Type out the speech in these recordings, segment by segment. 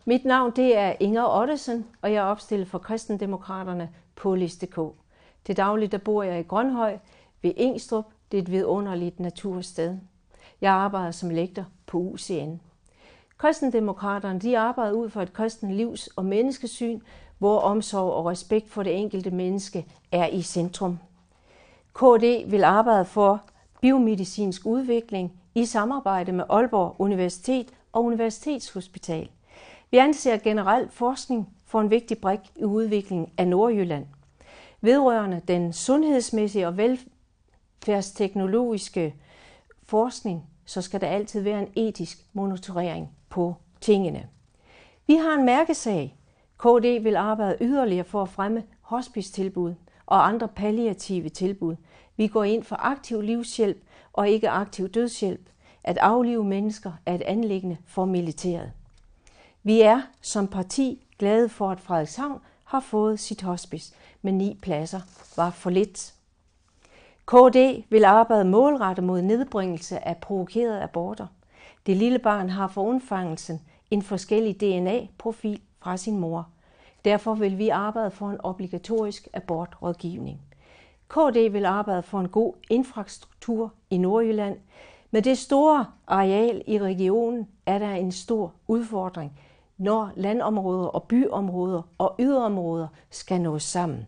Mit navn det er Inger Ottesen, og jeg er opstillet for Kristendemokraterne på liste K. Til daglig der bor jeg i Grønhøj ved Ingstrup. Det er et vidunderligt natursted. Jeg arbejder som lektor på UCN. Kristendemokraterne de arbejder ud for et kristent livs- og menneskesyn, hvor omsorg og respekt for det enkelte menneske er i centrum. KD vil arbejde for biomedicinsk udvikling i samarbejde med Aalborg Universitet og Universitetshospital. Vi anser generelt forskning for en vigtig brik i udviklingen af Nordjylland. Vedrørende den sundhedsmæssige og velfærdsteknologiske forskning, så skal der altid være en etisk monitorering på tingene. Vi har en mærkesag. KD vil arbejde yderligere for at fremme hospicetilbud og andre palliative tilbud. Vi går ind for aktiv livshjælp og ikke aktiv dødshjælp. At aflive mennesker er et anliggende for militæret. Vi er som parti glade for, at Frederikshavn har fået sit hospice, men 9 pladser var for lidt. KD vil arbejde målrettet mod nedbringelse af provokerede aborter. Det lille barn har for undfangelsen en forskellig DNA-profil fra sin mor. Derfor vil vi arbejde for en obligatorisk abortrådgivning. KD vil arbejde for en god infrastruktur i Nordjylland. Med det store areal i regionen er der en stor udfordring, når landområder og byområder og yderområder skal nås sammen.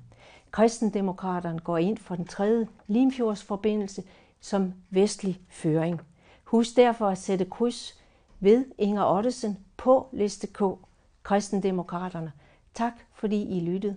Kristendemokraterne går ind for den 3. Limfjordsforbindelse som vestlig føring. Husk derfor at sætte kryds ved Inger Ottesen på liste K. Kristendemokraterne. Tak fordi I lyttede.